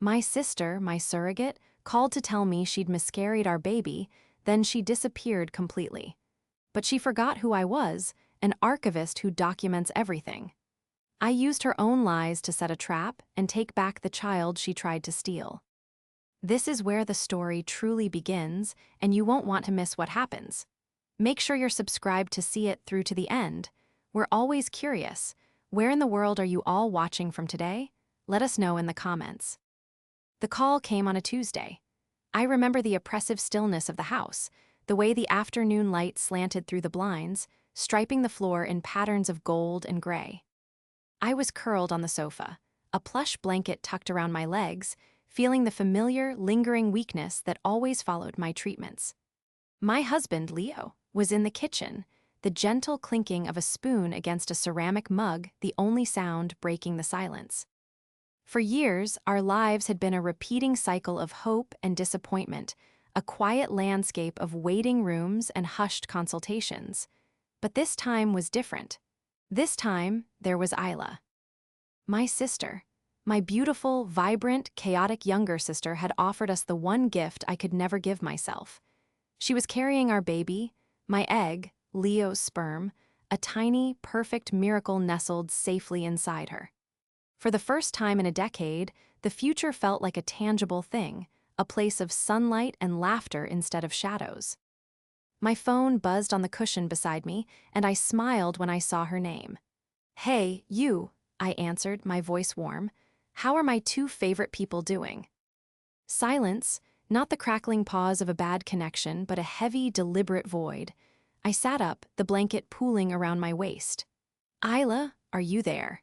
My sister, my surrogate, called to tell me she'd miscarried our baby, then she disappeared completely. But she forgot who I was, an archivist who documents everything. I used her own lies to set a trap and take back the child she tried to steal. This is where the story truly begins, and you won't want to miss what happens. Make sure you're subscribed to see it through to the end. We're always curious. Where in the world are you all watching from today? Let us know in the comments. The call came on a Tuesday. I remember the oppressive stillness of the house, the way the afternoon light slanted through the blinds, striping the floor in patterns of gold and gray. I was curled on the sofa, a plush blanket tucked around my legs, feeling the familiar, lingering weakness that always followed my treatments. My husband, Leo, was in the kitchen, the gentle clinking of a spoon against a ceramic mug the only sound breaking the silence. For years, our lives had been a repeating cycle of hope and disappointment, a quiet landscape of waiting rooms and hushed consultations. But this time was different. This time, there was Isla. My sister. My beautiful, vibrant, chaotic younger sister had offered us the one gift I could never give myself. She was carrying our baby, my egg, Leo's sperm, a tiny, perfect miracle nestled safely inside her. For the first time in a decade, the future felt like a tangible thing, a place of sunlight and laughter instead of shadows. My phone buzzed on the cushion beside me, and I smiled when I saw her name. "Hey, you," I answered, my voice warm. "How are my two favorite people doing?" Silence, not the crackling pause of a bad connection, but a heavy, deliberate void. I sat up, the blanket pooling around my waist. "Isla, are you there?"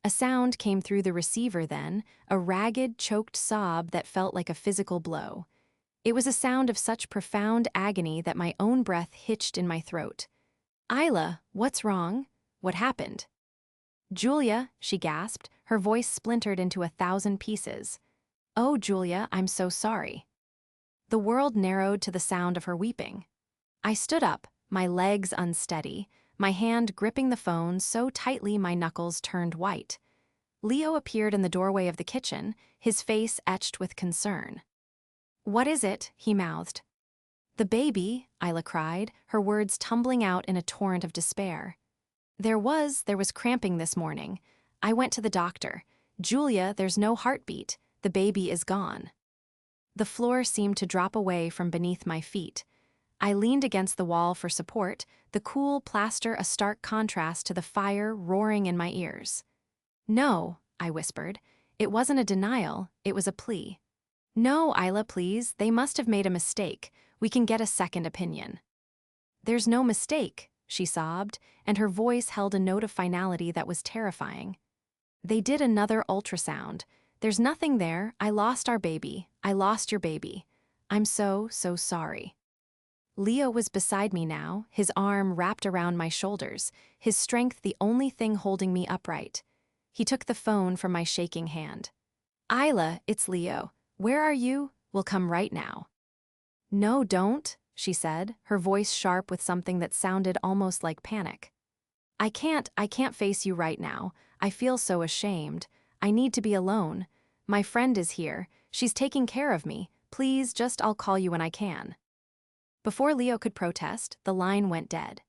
A sound came through the receiver then, a ragged, choked sob that felt like a physical blow. It was a sound of such profound agony that my own breath hitched in my throat. "Isla, what's wrong? What happened?" "Julia," she gasped, her voice splintered into 1,000 pieces. "Oh, Julia, I'm so sorry." The world narrowed to the sound of her weeping. I stood up, my legs unsteady, my hand gripping the phone so tightly my knuckles turned white. Leo appeared in the doorway of the kitchen, his face etched with concern. "What is it?" he mouthed. "The baby," Isla cried, her words tumbling out in a torrent of despair. There was cramping this morning. I went to the doctor. Julia, there's no heartbeat. The baby is gone." The floor seemed to drop away from beneath my feet. I leaned against the wall for support, the cool plaster a stark contrast to the fire roaring in my ears. "No," I whispered. It wasn't a denial, it was a plea. "No, Isla, please, they must have made a mistake. We can get a second opinion." "There's no mistake," she sobbed, and her voice held a note of finality that was terrifying. "They did another ultrasound. There's nothing there. I lost our baby. I lost your baby. I'm so sorry." Leo was beside me now, his arm wrapped around my shoulders, his strength the only thing holding me upright. He took the phone from my shaking hand. "Isla, it's Leo. Where are you? We'll come right now." "No, don't," she said, her voice sharp with something that sounded almost like panic. I can't face you right now. I feel so ashamed. I need to be alone. My friend is here. She's taking care of me. Please, I'll call you when I can." Before Leo could protest, the line went dead.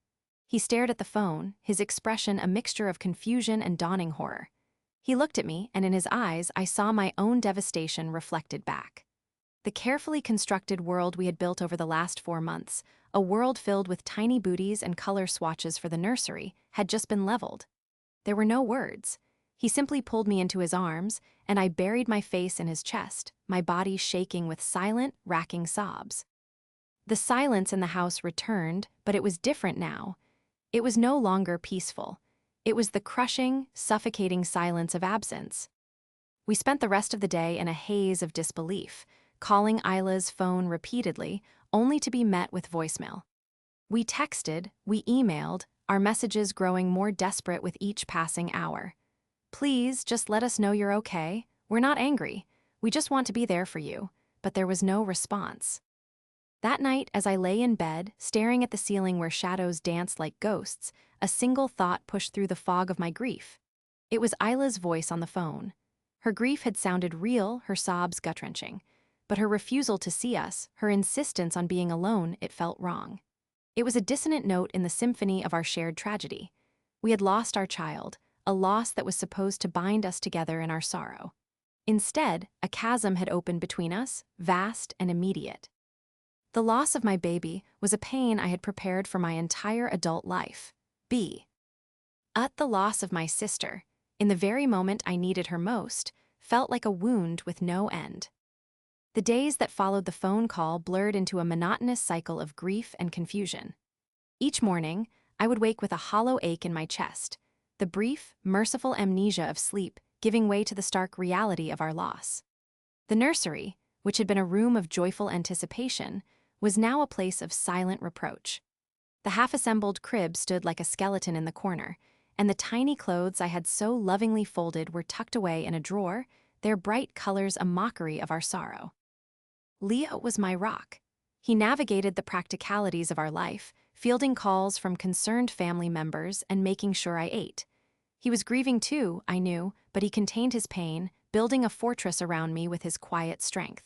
He stared at the phone, his expression a mixture of confusion and dawning horror. He looked at me, and in his eyes I saw my own devastation reflected back. The carefully constructed world we had built over the last 4 months, a world filled with tiny booties and color swatches for the nursery, had just been leveled. There were no words. He simply pulled me into his arms, and I buried my face in his chest, my body shaking with silent, racking sobs. The silence in the house returned, but it was different now. It was no longer peaceful. It was the crushing, suffocating silence of absence. We spent the rest of the day in a haze of disbelief, calling Isla's phone repeatedly, only to be met with voicemail. We texted, we emailed, our messages growing more desperate with each passing hour. "Please, just let us know you're okay. We're not angry. We just want to be there for you." But there was no response. That night, as I lay in bed, staring at the ceiling where shadows danced like ghosts, a single thought pushed through the fog of my grief. It was Isla's voice on the phone. Her grief had sounded real, her sobs gut-wrenching. But her refusal to see us, her insistence on being alone, it felt wrong. It was a dissonant note in the symphony of our shared tragedy. We had lost our child, a loss that was supposed to bind us together in our sorrow. Instead, a chasm had opened between us, vast and immediate. The loss of my baby was a pain I had prepared for my entire adult life. The loss of my sister, in the very moment I needed her most, felt like a wound with no end. The days that followed the phone call blurred into a monotonous cycle of grief and confusion. Each morning, I would wake with a hollow ache in my chest, the brief, merciful amnesia of sleep giving way to the stark reality of our loss. The nursery, which had been a room of joyful anticipation, was now a place of silent reproach. The half-assembled crib stood like a skeleton in the corner, and the tiny clothes I had so lovingly folded were tucked away in a drawer, their bright colors a mockery of our sorrow. Leo was my rock. He navigated the practicalities of our life, fielding calls from concerned family members and making sure I ate. He was grieving too, I knew, but he contained his pain, building a fortress around me with his quiet strength.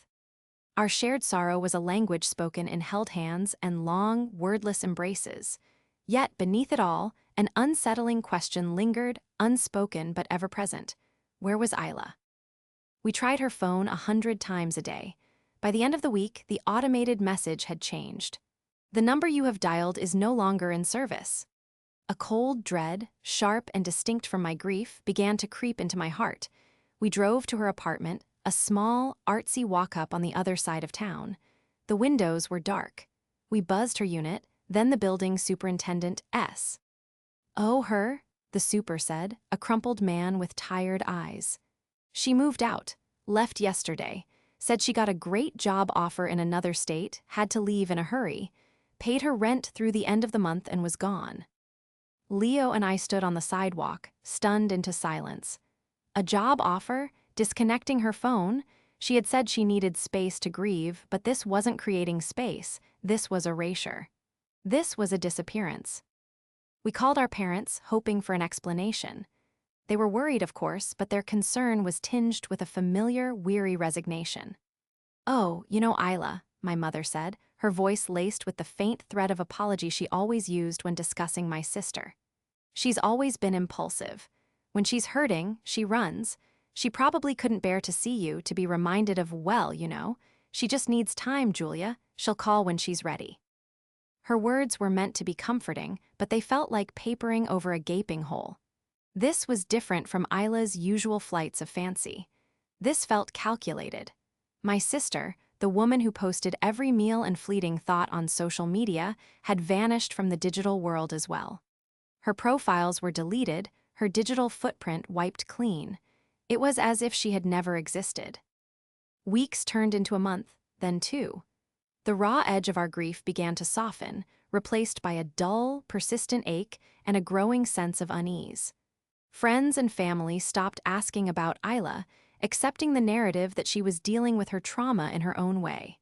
Our shared sorrow was a language spoken in held hands and long, wordless embraces. Yet, beneath it all, an unsettling question lingered, unspoken but ever-present. Where was Isla? We tried her phone 100 times a day. By the end of the week, the automated message had changed. The number you have dialed is no longer in service. A cold dread, sharp and distinct from my grief, began to creep into my heart. We drove to her apartment, a small, artsy walk-up on the other side of town. The windows were dark. We buzzed her unit, then the building superintendent S. "Oh, her," the super said, a crumpled man with tired eyes. "She moved out, left yesterday, said she got a great job offer in another state, had to leave in a hurry, paid her rent through the end of the month and was gone." Leo and I stood on the sidewalk, stunned into silence. A job offer? Disconnecting her phone? She had said she needed space to grieve, but this wasn't creating space, this was erasure. This was a disappearance. We called our parents, hoping for an explanation. They were worried, of course, but their concern was tinged with a familiar, weary resignation. "Oh, you know Isla," my mother said, her voice laced with the faint thread of apology she always used when discussing my sister. "She's always been impulsive. When she's hurting, she runs. She probably couldn't bear to see you, to be reminded of, well, you know. She just needs time, Julia. She'll call when she's ready." Her words were meant to be comforting, but they felt like papering over a gaping hole. This was different from Isla's usual flights of fancy. This felt calculated. My sister, the woman who posted every meal and fleeting thought on social media, had vanished from the digital world as well. Her profiles were deleted, her digital footprint wiped clean. It was as if she had never existed. Weeks turned into a month, then 2. The raw edge of our grief began to soften, replaced by a dull, persistent ache and a growing sense of unease. Friends and family stopped asking about Isla, accepting the narrative that she was dealing with her trauma in her own way.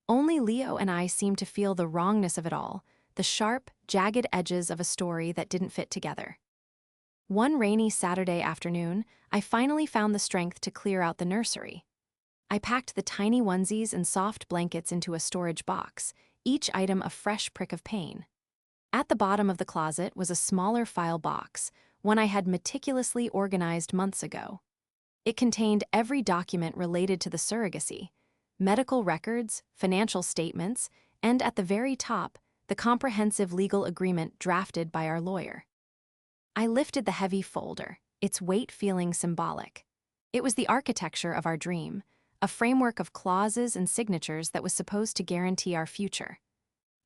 Only Leo and I seemed to feel the wrongness of it all, the sharp, jagged edges of a story that didn't fit together. One rainy Saturday afternoon, I finally found the strength to clear out the nursery. I packed the tiny onesies and soft blankets into a storage box, each item a fresh prick of pain. At the bottom of the closet was a smaller file box, one I had meticulously organized months ago. It contained every document related to the surrogacy, medical records, financial statements, and at the very top, the comprehensive legal agreement drafted by our lawyer. I lifted the heavy folder, its weight feeling symbolic. It was the architecture of our dream, a framework of clauses and signatures that was supposed to guarantee our future.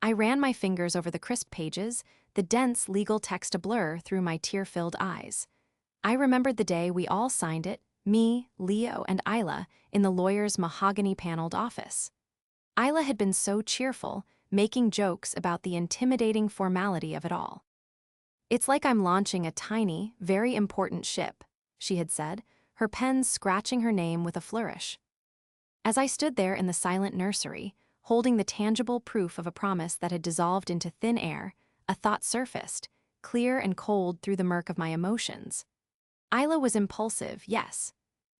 I ran my fingers over the crisp pages, the dense legal text a blur through my tear-filled eyes. I remembered the day we all signed it, me, Leo, and Isla, in the lawyer's mahogany-paneled office. Isla had been so cheerful, making jokes about the intimidating formality of it all. "It's like I'm launching a tiny, very important ship," she had said, her pen scratching her name with a flourish. As I stood there in the silent nursery, holding the tangible proof of a promise that had dissolved into thin air, a thought surfaced, clear and cold through the murk of my emotions. Isla was impulsive, yes.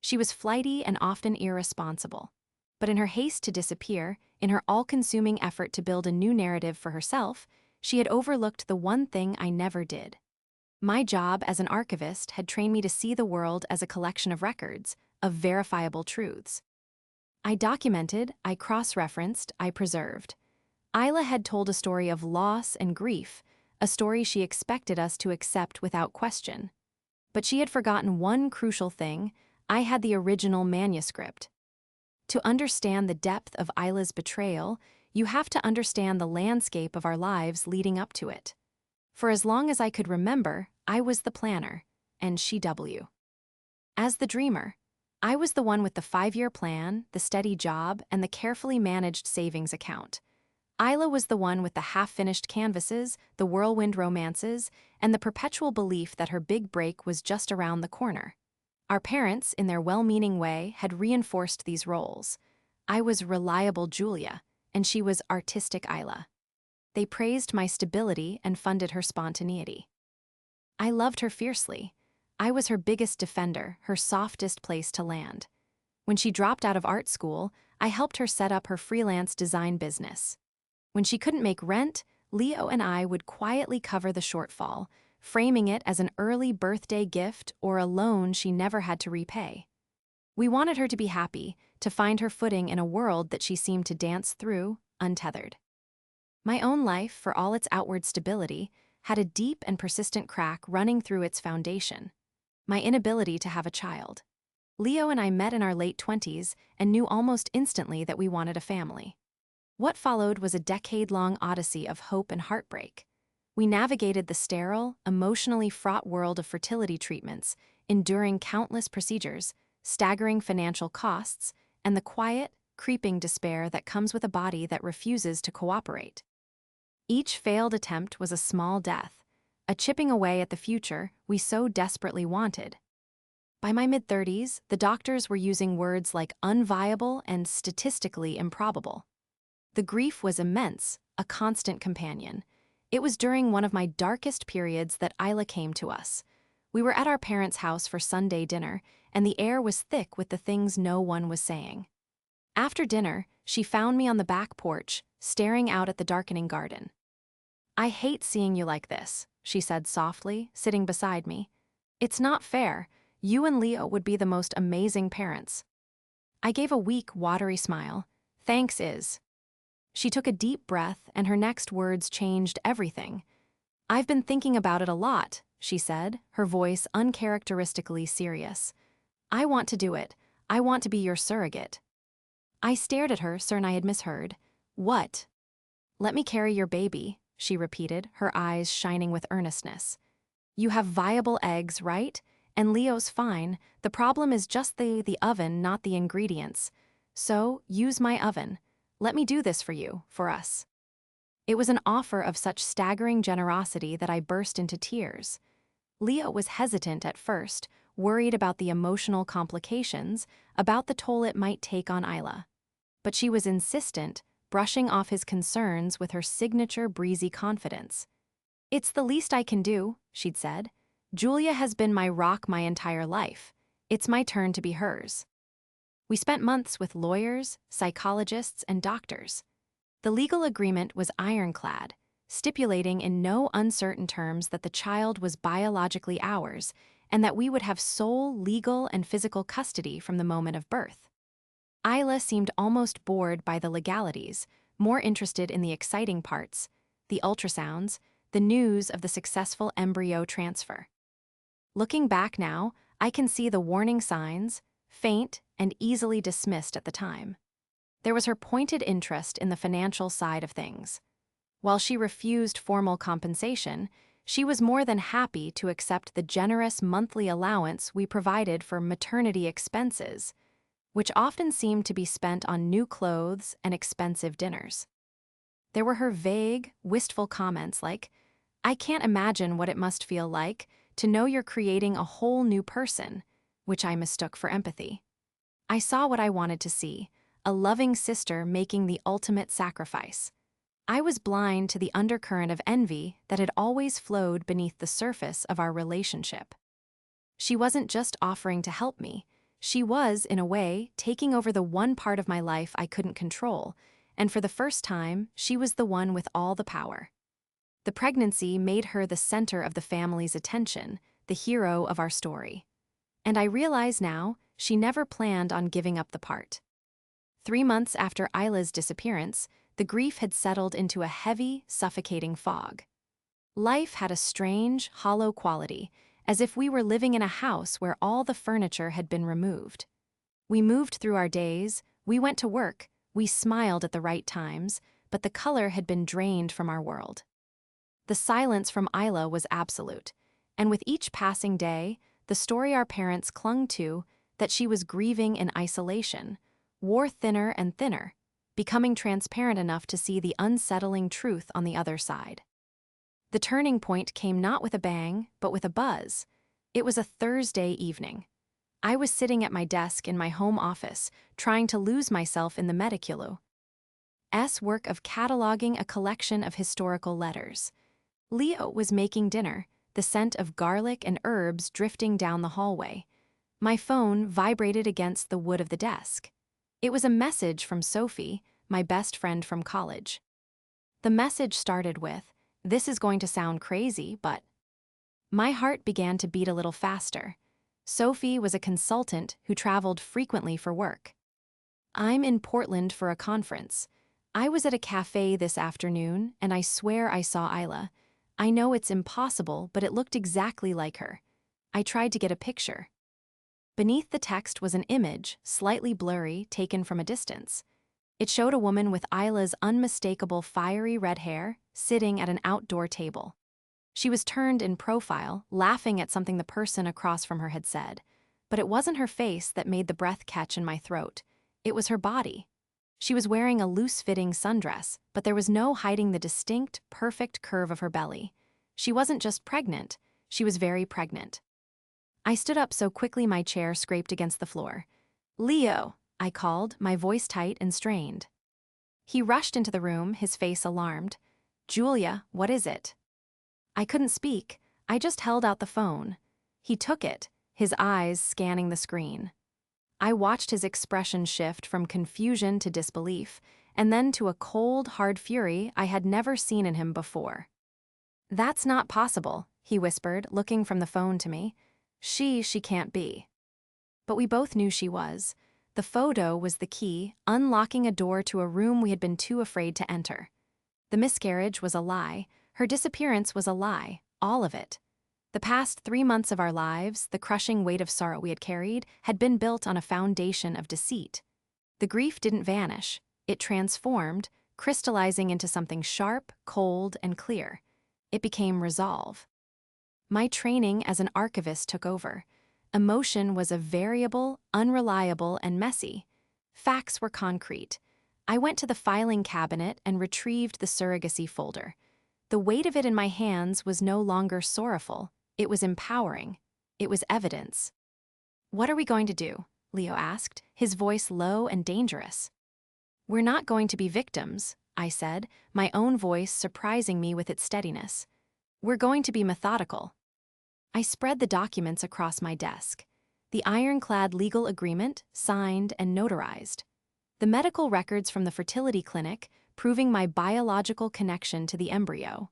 She was flighty and often irresponsible. But in her haste to disappear, in her all-consuming effort to build a new narrative for herself, she had overlooked the one thing I never did. My job as an archivist had trained me to see the world as a collection of records, of verifiable truths. I documented, I cross-referenced, I preserved. Isla had told a story of loss and grief, a story she expected us to accept without question. But she had forgotten one crucial thing: I had the original manuscript. To understand the depth of Isla's betrayal, you have to understand the landscape of our lives leading up to it. For as long as I could remember, I was the planner, and she W. As the dreamer, I was the one with the 5-year plan, the steady job, and the carefully managed savings account. Isla was the one with the half-finished canvases, the whirlwind romances, and the perpetual belief that her big break was just around the corner. Our parents, in their well-meaning way, had reinforced these roles. I was reliable Julia, and she was artistic Isla. They praised my stability and funded her spontaneity. I loved her fiercely. I was her biggest defender, her softest place to land. When she dropped out of art school, I helped her set up her freelance design business. When she couldn't make rent, Leo and I would quietly cover the shortfall, framing it as an early birthday gift or a loan she never had to repay. We wanted her to be happy, to find her footing in a world that she seemed to dance through, untethered. My own life, for all its outward stability, had a deep and persistent crack running through its foundation: my inability to have a child. Leo and I met in our late 20s and knew almost instantly that we wanted a family. What followed was a decade-long odyssey of hope and heartbreak. We navigated the sterile, emotionally fraught world of fertility treatments, enduring countless procedures, staggering financial costs, and the quiet, creeping despair that comes with a body that refuses to cooperate. Each failed attempt was a small death, a chipping away at the future we so desperately wanted. By my mid-30s, the doctors were using words like unviable and statistically improbable. The grief was immense, a constant companion. It was during one of my darkest periods that Isla came to us. We were at our parents' house for Sunday dinner, and the air was thick with the things no one was saying. After dinner, she found me on the back porch, staring out at the darkening garden. "I hate seeing you like this," she said softly, sitting beside me. "It's not fair. You and Leo would be the most amazing parents." I gave a weak, watery smile. "Thanks, Is." She took a deep breath, and her next words changed everything. "I've been thinking about it a lot," she said, her voice uncharacteristically serious. "I want to do it. I want to be your surrogate." I stared at her, certain I had misheard. "What?" "Let me carry your baby," she repeated, her eyes shining with earnestness. "You have viable eggs, right? And Leo's fine. The problem is just the oven, not the ingredients. So, use my oven. Let me do this for you, for us." It was an offer of such staggering generosity that I burst into tears. Leo was hesitant at first, worried about the emotional complications, about the toll it might take on Isla. But she was insistent, brushing off his concerns with her signature breezy confidence. "It's the least I can do," she'd said. "Julia has been my rock my entire life. It's my turn to be hers." We spent months with lawyers, psychologists, and doctors. The legal agreement was ironclad, stipulating in no uncertain terms that the child was biologically ours and that we would have sole legal and physical custody from the moment of birth. Isla seemed almost bored by the legalities, more interested in the exciting parts: the ultrasounds, the news of the successful embryo transfer. Looking back now, I can see the warning signs, faint and easily dismissed at the time. There was her pointed interest in the financial side of things. While she refused formal compensation, she was more than happy to accept the generous monthly allowance we provided for maternity expenses, which often seemed to be spent on new clothes and expensive dinners. There were her vague, wistful comments like, "I can't imagine what it must feel like to know you're creating a whole new person," which I mistook for empathy. I saw what I wanted to see: a loving sister making the ultimate sacrifice. I was blind to the undercurrent of envy that had always flowed beneath the surface of our relationship. She wasn't just offering to help me, She was, in a way, taking over the one part of my life I couldn't control, and for the first time, she was the one with all the power. The pregnancy made her the center of the family's attention, the hero of our story. And I realize now, she never planned on giving up the part. 3 months after Isla's disappearance, the grief had settled into a heavy, suffocating fog. Life had a strange, hollow quality, as if we were living in a house where all the furniture had been removed. We moved through our days, we went to work, we smiled at the right times, but the color had been drained from our world. The silence from Isla was absolute, and with each passing day, the story our parents clung to, that she was grieving in isolation, wore thinner and thinner, becoming transparent enough to see the unsettling truth on the other side. The turning point came not with a bang, but with a buzz. It was a Thursday evening. I was sitting at my desk in my home office, trying to lose myself in the meticulous work of cataloging a collection of historical letters. Leo was making dinner, the scent of garlic and herbs drifting down the hallway. My phone vibrated against the wood of the desk. It was a message from Sophie, my best friend from college. The message started with, "This is going to sound crazy, but..." My heart began to beat a little faster. Sophie was a consultant who traveled frequently for work. "I'm in Portland for a conference. I was at a cafe this afternoon, and I swear I saw Isla. I know it's impossible, but it looked exactly like her. I tried to get a picture." Beneath the text was an image, slightly blurry, taken from a distance. It showed a woman with Isla's unmistakable fiery red hair, sitting at an outdoor table. She was turned in profile, laughing at something the person across from her had said. But it wasn't her face that made the breath catch in my throat. It was her body. She was wearing a loose-fitting sundress, but there was no hiding the distinct, perfect curve of her belly. She wasn't just pregnant, she was very pregnant. I stood up so quickly my chair scraped against the floor. "Leo," I called, my voice tight and strained. He rushed into the room, his face alarmed. "Julia, what is it?" I couldn't speak, I just held out the phone. He took it, his eyes scanning the screen. I watched his expression shift from confusion to disbelief, and then to a cold, hard fury I had never seen in him before. "That's not possible," he whispered, looking from the phone to me. She can't be." But we both knew she was. The photo was the key, unlocking a door to a room we had been too afraid to enter. The miscarriage was a lie. Her disappearance was a lie, all of it. The past 3 months of our lives, the crushing weight of sorrow we had carried, had been built on a foundation of deceit. The grief didn't vanish. It transformed, crystallizing into something sharp, cold, and clear. It became resolve. My training as an archivist took over. Emotion was a variable, unreliable, and messy. Facts were concrete. I went to the filing cabinet and retrieved the surrogacy folder. The weight of it in my hands was no longer sorrowful. It was empowering. It was evidence. "What are we going to do?" Leo asked, his voice low and dangerous. "We're not going to be victims," I said, my own voice surprising me with its steadiness. "We're going to be methodical." I spread the documents across my desk. The ironclad legal agreement, signed and notarized. The medical records from the fertility clinic, proving my biological connection to the embryo.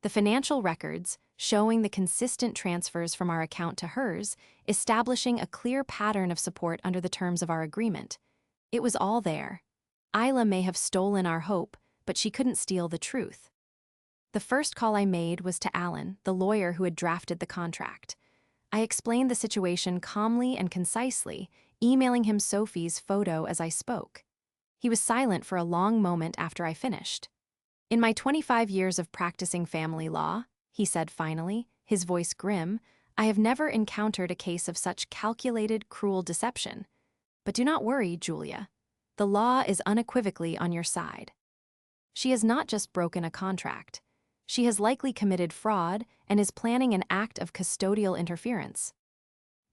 The financial records, showing the consistent transfers from our account to hers, establishing a clear pattern of support under the terms of our agreement. It was all there. Isla may have stolen our hope, but she couldn't steal the truth. The first call I made was to Alan, the lawyer who had drafted the contract. I explained the situation calmly and concisely, emailing him Sophie's photo as I spoke. He was silent for a long moment after I finished. "In my 25 years of practicing family law," he said finally, his voice grim, "I have never encountered a case of such calculated, cruel deception. But do not worry, Julia. The law is unequivocally on your side. She has not just broken a contract. She has likely committed fraud and is planning an act of custodial interference."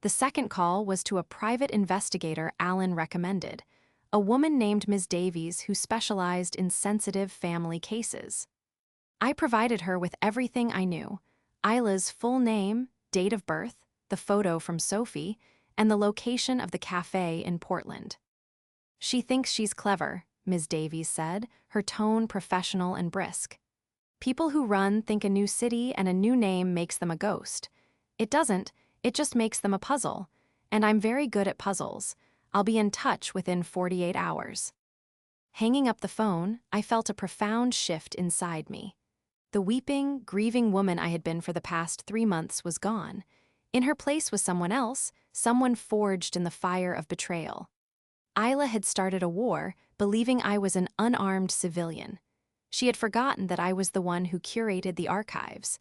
The second call was to a private investigator Alan recommended, a woman named Ms. Davies who specialized in sensitive family cases. I provided her with everything I knew: Isla's full name, date of birth, the photo from Sophie, and the location of the cafe in Portland. She thinks she's clever, Ms. Davies said, her tone professional and brisk. People who run think a new city and a new name makes them a ghost. It doesn't, it just makes them a puzzle. And I'm very good at puzzles. I'll be in touch within 48 hours. Hanging up the phone, I felt a profound shift inside me. The weeping, grieving woman I had been for the past 3 months was gone. In her place was someone else, someone forged in the fire of betrayal. Isla had started a war, believing I was an unarmed civilian. She had forgotten that I was the one who curated the archives.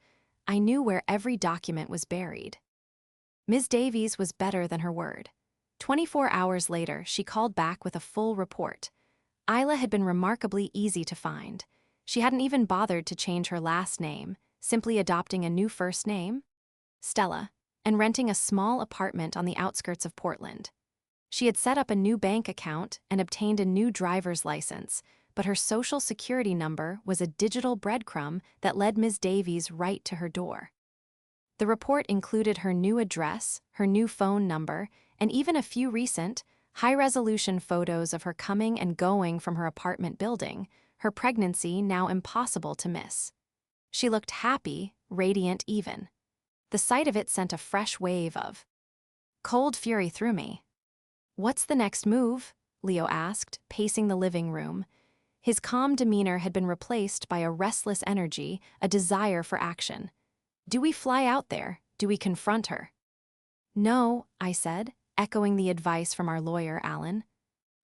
I knew where every document was buried. Ms. Davies was better than her word. 24 hours later, she called back with a full report. Isla had been remarkably easy to find. She hadn't even bothered to change her last name, simply adopting a new first name, Stella, and renting a small apartment on the outskirts of Portland. She had set up a new bank account and obtained a new driver's license, but her social security number was a digital breadcrumb that led Ms. Davies right to her door. The report included her new address, her new phone number, and even a few recent, high-resolution photos of her coming and going from her apartment building, her pregnancy now impossible to miss. She looked happy, radiant even. The sight of it sent a fresh wave of cold fury through me. "What's the next move?" Leo asked, pacing the living room. His calm demeanor had been replaced by a restless energy, a desire for action. "Do we fly out there? Do we confront her?" "No," I said, echoing the advice from our lawyer, Alan.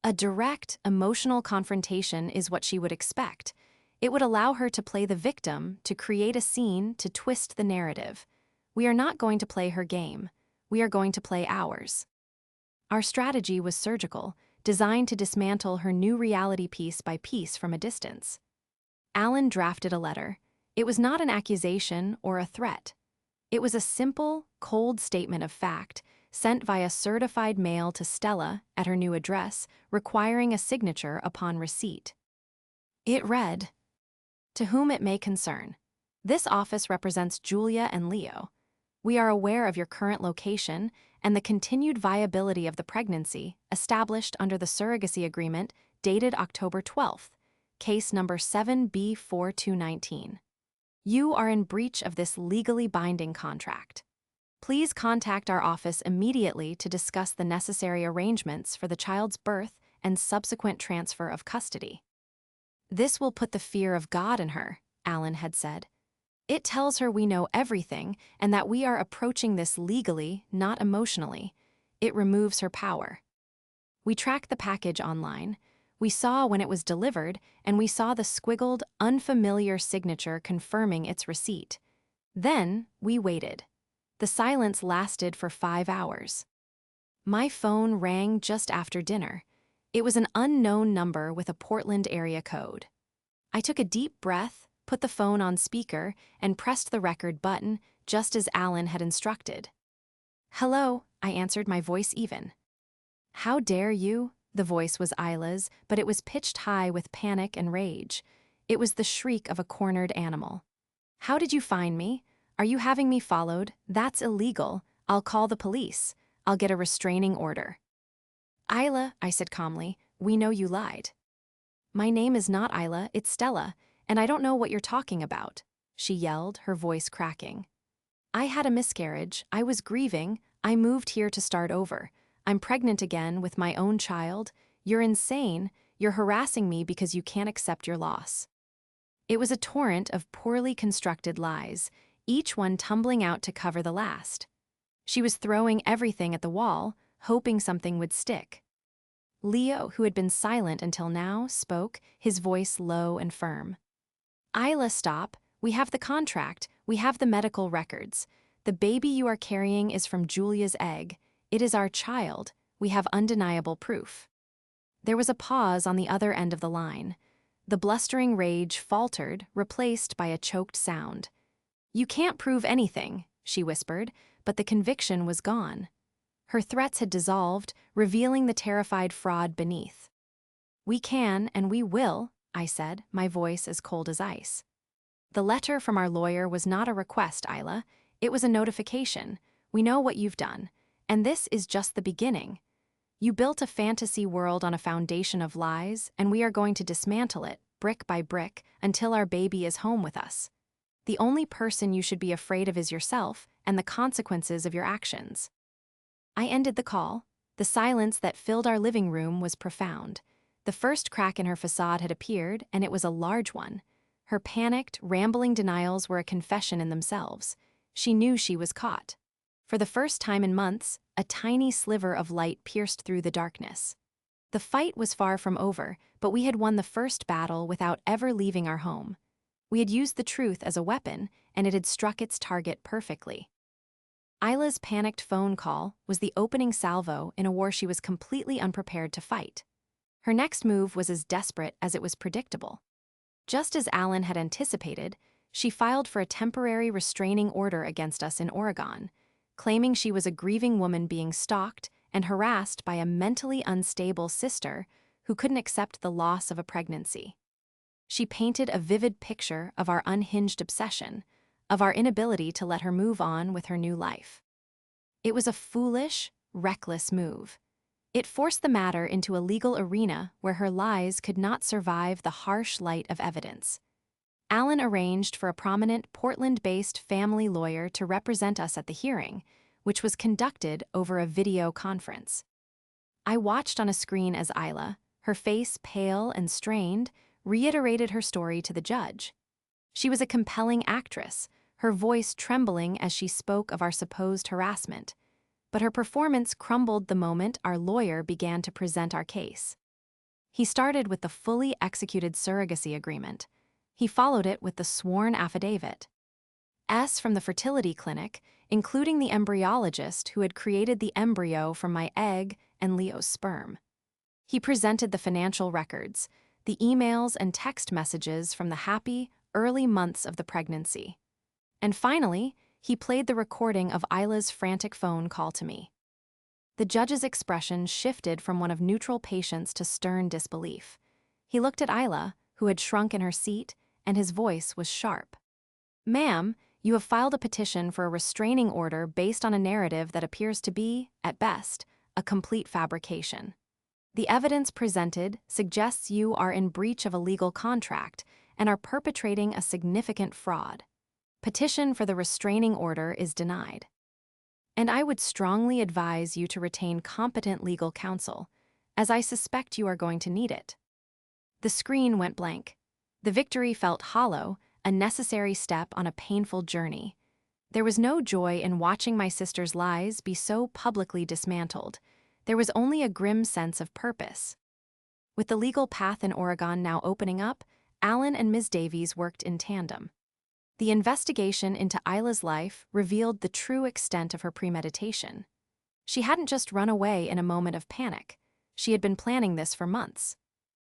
"A direct, emotional confrontation is what she would expect. It would allow her to play the victim, to create a scene, to twist the narrative. We are not going to play her game. We are going to play ours." Our strategy was surgical, designed to dismantle her new reality piece by piece from a distance. Alan drafted a letter. It was not an accusation or a threat. It was a simple, cold statement of fact, sent via certified mail to Stella at her new address, requiring a signature upon receipt. It read, "To whom it may concern. This office represents Julia and Leo. We are aware of your current location and the continued viability of the pregnancy established under the surrogacy agreement dated October 12th, case number 7B4219. You are in breach of this legally binding contract. Please contact our office immediately to discuss the necessary arrangements for the child's birth and subsequent transfer of custody." "This will put the fear of God in her," Alan had said. "It tells her we know everything and that we are approaching this legally, not emotionally. It removes her power." We tracked the package online. We saw when it was delivered, and we saw the squiggled, unfamiliar signature confirming its receipt. Then we waited. The silence lasted for 5 hours. My phone rang just after dinner. It was an unknown number with a Portland area code. I took a deep breath, put the phone on speaker, and pressed the record button, just as Alan had instructed. "Hello," I answered, my voice even. "How dare you?" The voice was Isla's, but it was pitched high with panic and rage. It was the shriek of a cornered animal. "How did you find me? Are you having me followed? That's illegal. I'll call the police. I'll get a restraining order." "Isla," I said calmly, "we know you lied." "My name is not Isla, it's Stella, and I don't know what you're talking about," she yelled, her voice cracking. "I had a miscarriage, I was grieving, I moved here to start over. I'm pregnant again with my own child. You're insane, you're harassing me because you can't accept your loss." It was a torrent of poorly constructed lies, each one tumbling out to cover the last. She was throwing everything at the wall, hoping something would stick. Leo, who had been silent until now, spoke, his voice low and firm. "Isla, stop. We have the contract. We have the medical records. The baby you are carrying is from Julia's egg. It is our child. We have undeniable proof." There was a pause on the other end of the line. The blustering rage faltered, replaced by a choked sound. "You can't prove anything," she whispered, but the conviction was gone. Her threats had dissolved, revealing the terrified fraud beneath. "We can and we will," I said, my voice as cold as ice. "The letter from our lawyer was not a request, Isla. It was a notification. We know what you've done. And this is just the beginning. You built a fantasy world on a foundation of lies, and we are going to dismantle it, brick by brick, until our baby is home with us. The only person you should be afraid of is yourself and the consequences of your actions. I ended the call. The silence that filled our living room was profound. The first crack in her facade had appeared, and it was a large one. Her panicked, rambling denials were a confession in themselves. She knew she was caught. For the first time in months, a tiny sliver of light pierced through the darkness. The fight was far from over, but we had won the first battle without ever leaving our home. We had used the truth as a weapon, and it had struck its target perfectly. Isla's panicked phone call was the opening salvo in a war she was completely unprepared to fight. Her next move was as desperate as it was predictable. Just as Alan had anticipated, she filed for a temporary restraining order against us in Oregon, claiming she was a grieving woman being stalked and harassed by a mentally unstable sister who couldn't accept the loss of a pregnancy. She painted a vivid picture of our unhinged obsession, of our inability to let her move on with her new life. It was a foolish, reckless move. It forced the matter into a legal arena where her lies could not survive the harsh light of evidence. Alan arranged for a prominent Portland-based family lawyer to represent us at the hearing, which was conducted over a video conference. I watched on a screen as Isla, her face pale and strained, reiterated her story to the judge. She was a compelling actress, her voice trembling as she spoke of our supposed harassment, but her performance crumbled the moment our lawyer began to present our case. He started with the fully executed surrogacy agreement. He followed it with the sworn affidavit. From the fertility clinic, including the embryologist who had created the embryo from my egg and Leo's sperm. He presented the financial records, the emails and text messages from the happy, early months of the pregnancy. And finally, he played the recording of Isla's frantic phone call to me. The judge's expression shifted from one of neutral patience to stern disbelief. He looked at Isla, who had shrunk in her seat, and his voice was sharp. "Ma'am, you have filed a petition for a restraining order based on a narrative that appears to be, at best, a complete fabrication. The evidence presented suggests you are in breach of a legal contract and are perpetrating a significant fraud. Petition for the restraining order is denied. And I would strongly advise you to retain competent legal counsel, as I suspect you are going to need it." The screen went blank. The victory felt hollow, a necessary step on a painful journey. There was no joy in watching my sister's lies be so publicly dismantled. There was only a grim sense of purpose. With the legal path in Oregon now opening up, Alan and Ms. Davies worked in tandem. The investigation into Isla's life revealed the true extent of her premeditation. She hadn't just run away in a moment of panic. She had been planning this for months.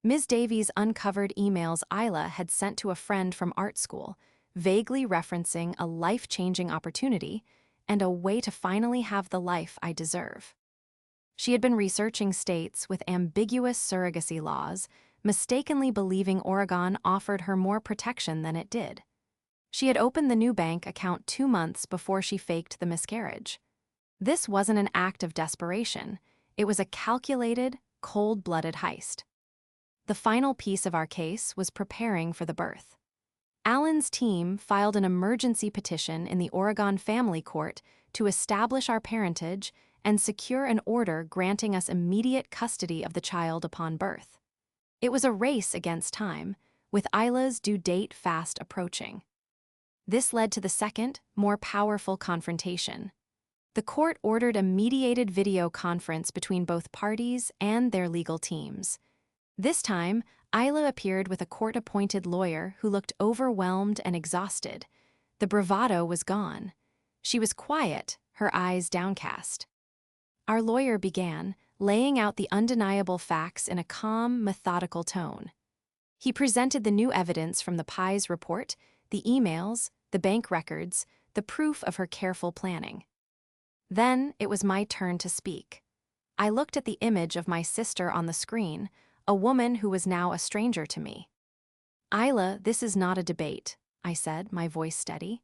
Ms. Davies uncovered emails Isla had sent to a friend from art school, vaguely referencing a life-changing opportunity and a way to finally have the life I deserve. She had been researching states with ambiguous surrogacy laws, mistakenly believing Oregon offered her more protection than it did. She had opened the new bank account 2 months before she faked the miscarriage. This wasn't an act of desperation. It was a calculated, cold-blooded heist. The final piece of our case was preparing for the birth. Alan's team filed an emergency petition in the Oregon Family Court to establish our parentage and secure an order granting us immediate custody of the child upon birth. It was a race against time, with Isla's due date fast approaching. This led to the second, more powerful confrontation. The court ordered a mediated video conference between both parties and their legal teams. This time, Isla appeared with a court-appointed lawyer who looked overwhelmed and exhausted. The bravado was gone. She was quiet, her eyes downcast. Our lawyer began, laying out the undeniable facts in a calm, methodical tone. He presented the new evidence from the Pies report, the emails, the bank records, the proof of her careful planning. Then it was my turn to speak. I looked at the image of my sister on the screen, a woman who was now a stranger to me. "Isla, this is not a debate," I said, my voice steady.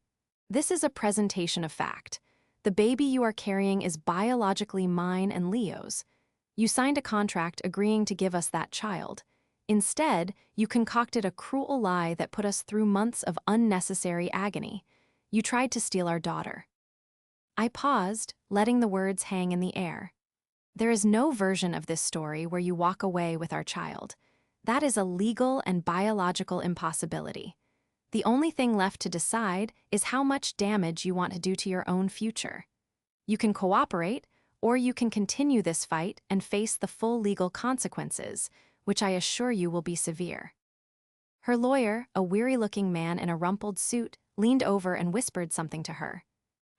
"This is a presentation of fact. The baby you are carrying is biologically mine and Leo's. You signed a contract agreeing to give us that child. Instead, you concocted a cruel lie that put us through months of unnecessary agony. You tried to steal our daughter." I paused, letting the words hang in the air. There is no version of this story where you walk away with our child. That is a legal and biological impossibility. The only thing left to decide is how much damage you want to do to your own future. You can cooperate, or you can continue this fight and face the full legal consequences, which I assure you will be severe." Her lawyer, a weary-looking man in a rumpled suit, leaned over and whispered something to her.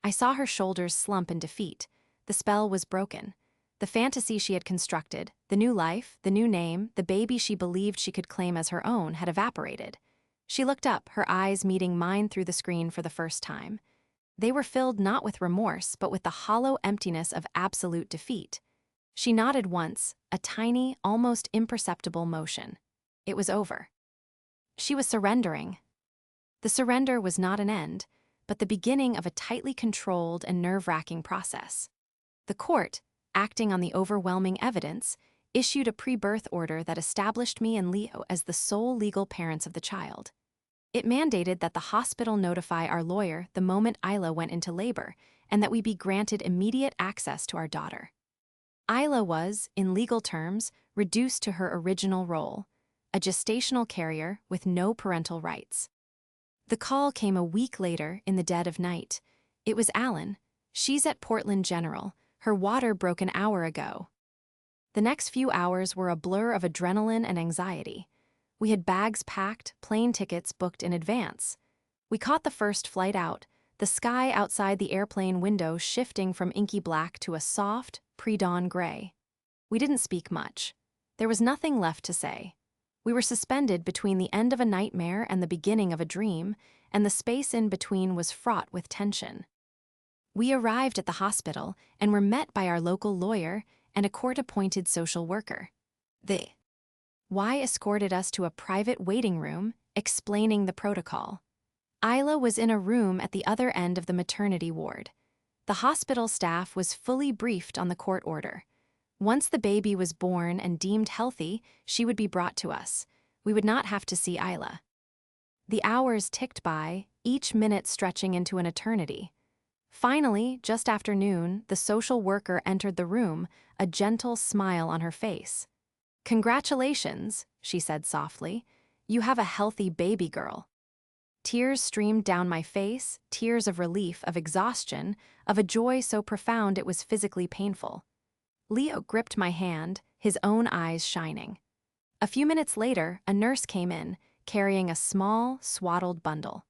I saw her shoulders slump in defeat. The spell was broken. The fantasy she had constructed, the new life, the new name, the baby she believed she could claim as her own, had evaporated. She looked up, her eyes meeting mine through the screen for the first time. They were filled not with remorse, but with the hollow emptiness of absolute defeat. She nodded once, a tiny, almost imperceptible motion. It was over. She was surrendering. The surrender was not an end, but the beginning of a tightly controlled and nerve-wracking process. The court, acting on the overwhelming evidence, issued a pre-birth order that established me and Leo as the sole legal parents of the child. It mandated that the hospital notify our lawyer the moment Isla went into labor, and that we be granted immediate access to our daughter. Isla was, in legal terms, reduced to her original role, a gestational carrier with no parental rights. The call came a week later in the dead of night. It was Alan. "She's at Portland General. Her water broke an hour ago." The next few hours were a blur of adrenaline and anxiety. We had bags packed, plane tickets booked in advance. We caught the first flight out, the sky outside the airplane window shifting from inky black to a soft, pre-dawn gray. We didn't speak much. There was nothing left to say. We were suspended between the end of a nightmare and the beginning of a dream, and the space in between was fraught with tension. We arrived at the hospital and were met by our local lawyer and a court-appointed social worker. They escorted us to a private waiting room, explaining the protocol. Isla was in a room at the other end of the maternity ward. The hospital staff was fully briefed on the court order. Once the baby was born and deemed healthy, she would be brought to us. We would not have to see Isla. The hours ticked by, each minute stretching into an eternity. Finally, just after noon, the social worker entered the room, a gentle smile on her face. "Congratulations," she said softly. "You have a healthy baby girl." Tears streamed down my face, tears of relief, of exhaustion, of a joy so profound it was physically painful. Leo gripped my hand, his own eyes shining. A few minutes later, a nurse came in, carrying a small, swaddled bundle.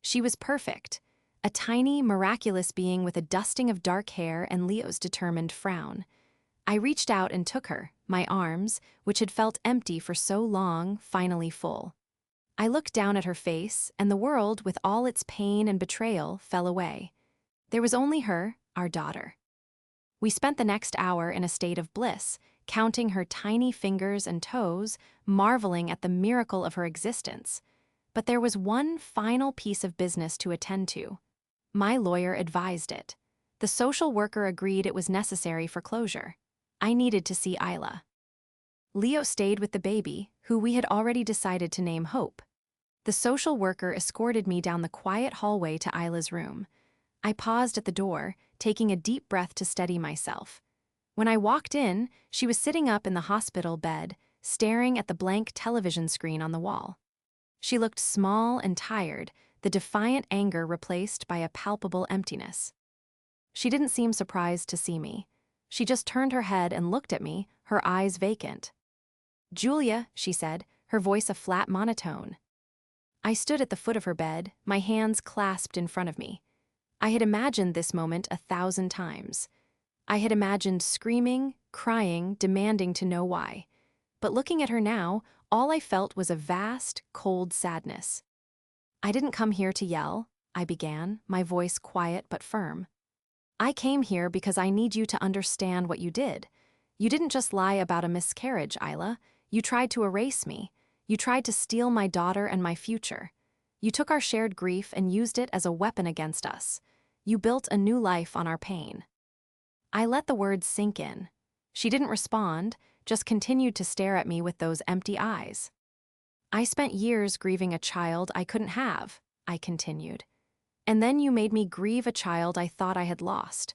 She was perfect, a tiny, miraculous being with a dusting of dark hair and Leo's determined frown. I reached out and took her, my arms, which had felt empty for so long, finally full. I looked down at her face, and the world, with all its pain and betrayal, fell away. There was only her, our daughter. We spent the next hour in a state of bliss, counting her tiny fingers and toes, marveling at the miracle of her existence. But there was one final piece of business to attend to. My lawyer advised it. The social worker agreed it was necessary for closure. I needed to see Isla. Leo stayed with the baby, who we had already decided to name Hope. The social worker escorted me down the quiet hallway to Isla's room. I paused at the door, taking a deep breath to steady myself. When I walked in, she was sitting up in the hospital bed, staring at the blank television screen on the wall. She looked small and tired, the defiant anger replaced by a palpable emptiness. She didn't seem surprised to see me. She just turned her head and looked at me, her eyes vacant. "Julia," she said, her voice a flat monotone. I stood at the foot of her bed, my hands clasped in front of me. I had imagined this moment 1,000 times. I had imagined screaming, crying, demanding to know why. But looking at her now, all I felt was a vast, cold sadness. "I didn't come here to yell," I began, my voice quiet but firm. "I came here because I need you to understand what you did. You didn't just lie about a miscarriage, Isla. You tried to erase me. You tried to steal my daughter and my future. You took our shared grief and used it as a weapon against us. You built a new life on our pain." I let the words sink in. She didn't respond, just continued to stare at me with those empty eyes. "I spent years grieving a child I couldn't have," I continued. "And then you made me grieve a child I thought I had lost.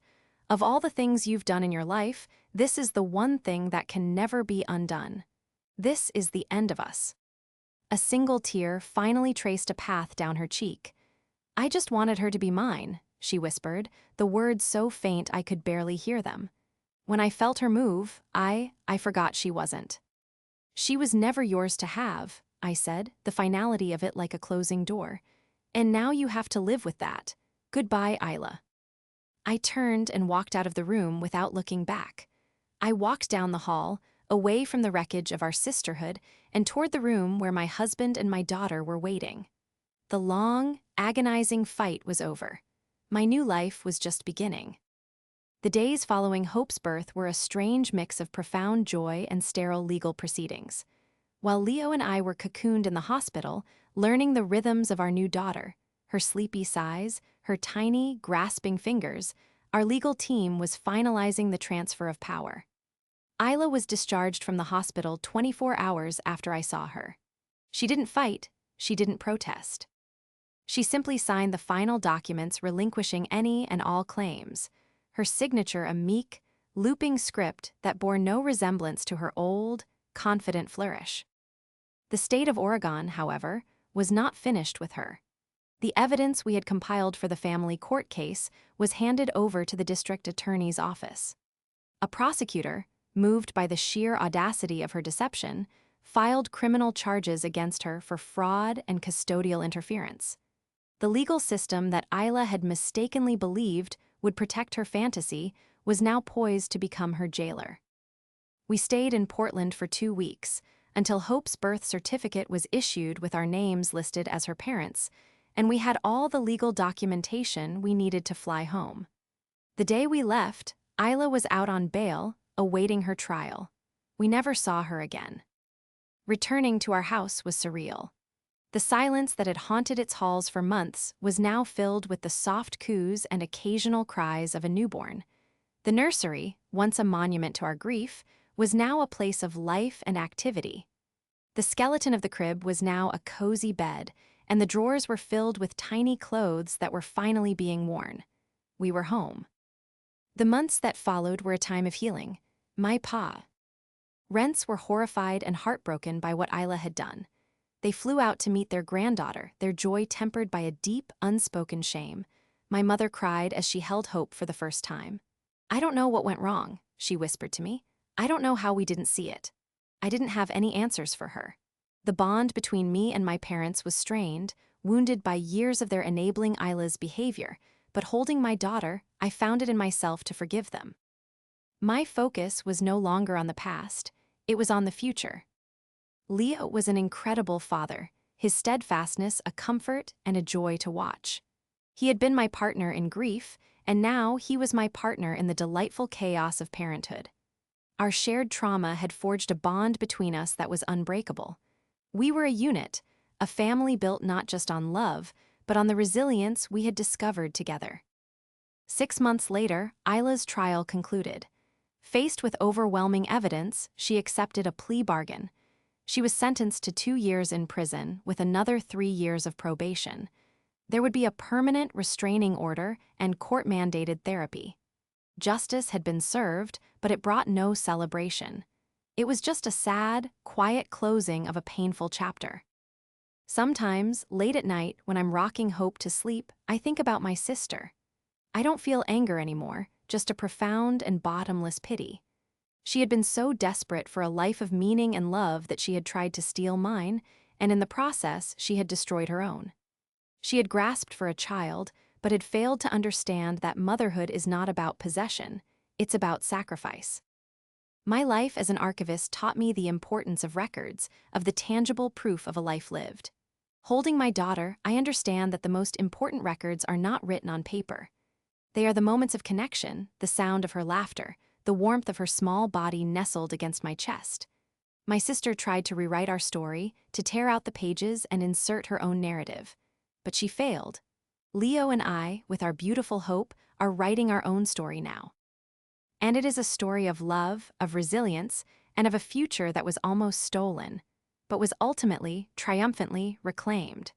Of all the things you've done in your life, this is the one thing that can never be undone. This is the end of us." A single tear finally traced a path down her cheek. "I just wanted her to be mine," she whispered, the words so faint I could barely hear them. When I felt her move, I forgot she wasn't. "She was never yours to have," I said, the finality of it like a closing door. "And now you have to live with that. Goodbye, Isla." I turned and walked out of the room without looking back. I walked down the hall, away from the wreckage of our sisterhood, and toward the room where my husband and my daughter were waiting. The long, agonizing fight was over. My new life was just beginning. The days following Hope's birth were a strange mix of profound joy and sterile legal proceedings. While Leo and I were cocooned in the hospital, learning the rhythms of our new daughter, her sleepy sighs, her tiny, grasping fingers, our legal team was finalizing the transfer of power. Isla was discharged from the hospital 24 hours after I saw her. She didn't fight, she didn't protest. She simply signed the final documents relinquishing any and all claims, her signature a meek, looping script that bore no resemblance to her old, confident flourish. The state of Oregon, however, was not finished with her. The evidence we had compiled for the family court case was handed over to the district attorney's office. A prosecutor, moved by the sheer audacity of her deception, filed criminal charges against her for fraud and custodial interference. The legal system that Isla had mistakenly believed would protect her fantasy was now poised to become her jailer. We stayed in Portland for 2 weeks, until Hope's birth certificate was issued with our names listed as her parents, and we had all the legal documentation we needed to fly home. The day we left, Isla was out on bail, awaiting her trial. We never saw her again. Returning to our house was surreal. The silence that had haunted its halls for months was now filled with the soft coos and occasional cries of a newborn. The nursery, once a monument to our grief, was now a place of life and activity. The skeleton of the crib was now a cozy bed, and the drawers were filled with tiny clothes that were finally being worn. We were home. The months that followed were a time of healing. My pa. Rents were horrified and heartbroken by what Isla had done. They flew out to meet their granddaughter, their joy tempered by a deep, unspoken shame. My mother cried as she held Hope for the first time. "I don't know what went wrong," she whispered to me. "I don't know how we didn't see it." I didn't have any answers for her. The bond between me and my parents was strained, wounded by years of their enabling Isla's behavior, but holding my daughter, I found it in myself to forgive them. My focus was no longer on the past, it was on the future. Leo was an incredible father, his steadfastness a comfort and a joy to watch. He had been my partner in grief, and now he was my partner in the delightful chaos of parenthood. Our shared trauma had forged a bond between us that was unbreakable. We were a unit, a family built not just on love, but on the resilience we had discovered together. 6 months later, Isla's trial concluded. Faced with overwhelming evidence, she accepted a plea bargain. She was sentenced to 2 years in prison with another 3 years of probation. There would be a permanent restraining order and court-mandated therapy. Justice had been served, but it brought no celebration. It was just a sad, quiet closing of a painful chapter. Sometimes, late at night, when I'm rocking Hope to sleep, I think about my sister. I don't feel anger anymore, just a profound and bottomless pity. She had been so desperate for a life of meaning and love that she had tried to steal mine, and in the process, she had destroyed her own. She had grasped for a child, but had failed to understand that motherhood is not about possession, it's about sacrifice. My life as an archivist taught me the importance of records, of the tangible proof of a life lived. Holding my daughter, I understand that the most important records are not written on paper. They are the moments of connection, the sound of her laughter, the warmth of her small body nestled against my chest. My sister tried to rewrite our story, to tear out the pages and insert her own narrative. But she failed. Leo and I, with our beautiful hope, are writing our own story now. And it is a story of love, of resilience, and of a future that was almost stolen, but was ultimately, triumphantly reclaimed.